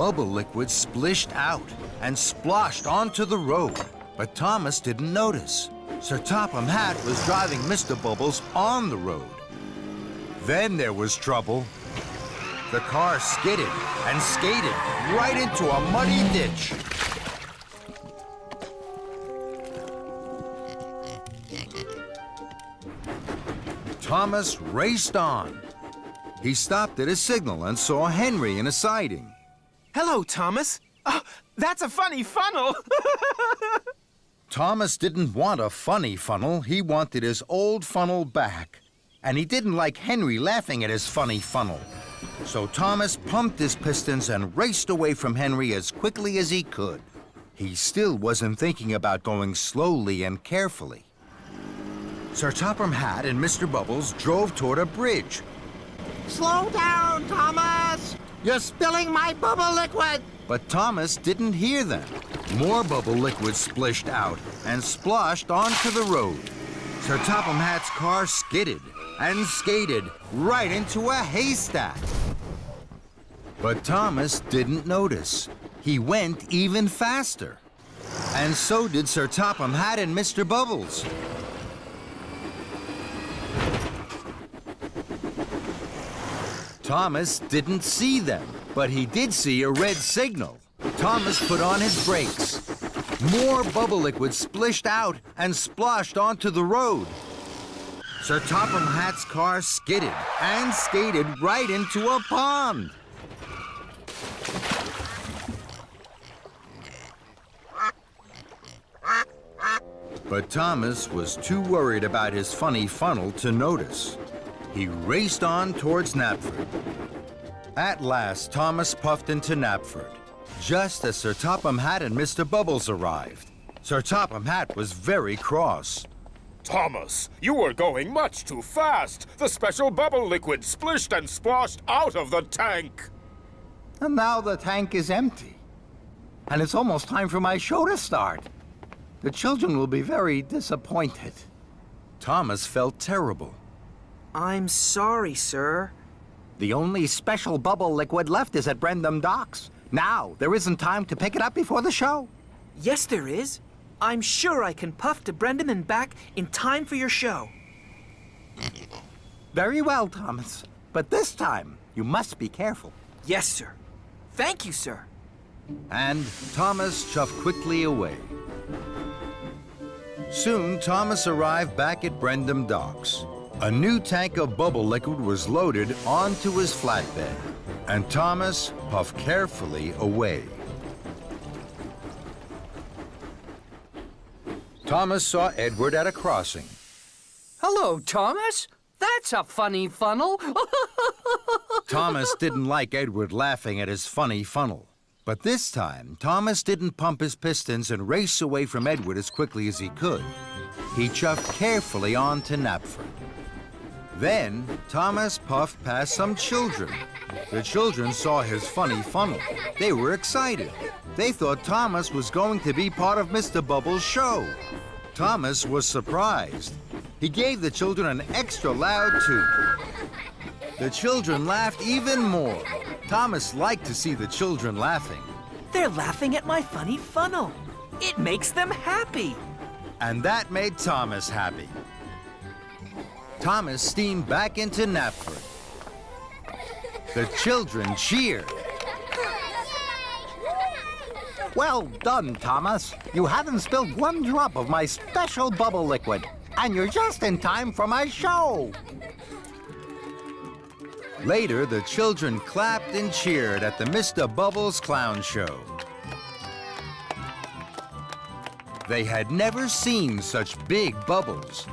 bubble liquid splished out and sploshed onto the road, but Thomas didn't notice. Sir Topham Hatt was driving Mr. Bubbles on the road. Then there was trouble. The car skidded and skated right into a muddy ditch. Thomas raced on. He stopped at a signal and saw Henry in a siding. Hello, Thomas. Oh, that's a funny funnel. Thomas didn't want a funny funnel. He wanted his old funnel back. And he didn't like Henry laughing at his funny funnel. So Thomas pumped his pistons and raced away from Henry as quickly as he could. He still wasn't thinking about going slowly and carefully. Sir Topham Hatt and Mr. Bubbles drove toward a bridge. Slow down, Thomas! You're spilling my bubble liquid! But Thomas didn't hear them. More bubble liquid splished out and splashed onto the road. Sir Topham Hatt's car skidded and skated right into a haystack. But Thomas didn't notice. He went even faster. And so did Sir Topham Hatt and Mr. Bubbles. Thomas didn't see them, but he did see a red signal. Thomas put on his brakes. More bubble liquid splished out and splashed onto the road. Sir Topham Hatt's car skidded and skated right into a pond. But Thomas was too worried about his funny funnel to notice. He raced on towards Knapford. At last, Thomas puffed into Knapford, just as Sir Topham Hatt and Mr. Bubbles arrived. Sir Topham Hatt was very cross. Thomas, you were going much too fast. The special bubble liquid splished and splashed out of the tank. And now the tank is empty. And it's almost time for my show to start. The children will be very disappointed. Thomas felt terrible. I'm sorry, sir. The only special bubble liquid left is at Brendam Docks. Now, there isn't time to pick it up before the show. Yes, there is. I'm sure I can puff to Brendan and back in time for your show. Very well, Thomas. But this time, you must be careful. Yes, sir. Thank you, sir. And Thomas chuffed quickly away. Soon, Thomas arrived back at Brendam Docks. A new tank of bubble liquid was loaded onto his flatbed, and Thomas puffed carefully away. Thomas saw Edward at a crossing. Hello, Thomas. That's a funny funnel. Thomas didn't like Edward laughing at his funny funnel. But this time, Thomas didn't pump his pistons and race away from Edward as quickly as he could. He chuffed carefully on to Knapford. Then, Thomas puffed past some children. The children saw his funny funnel. They were excited. They thought Thomas was going to be part of Mr. Bubbles' show. Thomas was surprised. He gave the children an extra loud toot. The children laughed even more. Thomas liked to see the children laughing. They're laughing at my funny funnel. It makes them happy. And that made Thomas happy. Thomas steamed back into Knapford. The children cheered. Well done, Thomas. You haven't spilled one drop of my special bubble liquid. And you're just in time for my show. Later, the children clapped and cheered at the Mr. Bubbles Clown Show. They had never seen such big bubbles.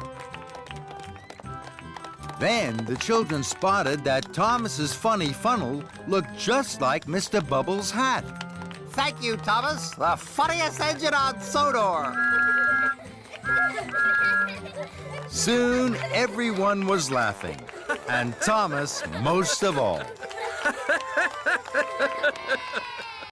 Then the children spotted that Thomas's funny funnel looked just like Mr. Bubbles' hat. Thank you, Thomas. The funniest engine on Sodor. Soon, everyone was laughing, and Thomas most of all.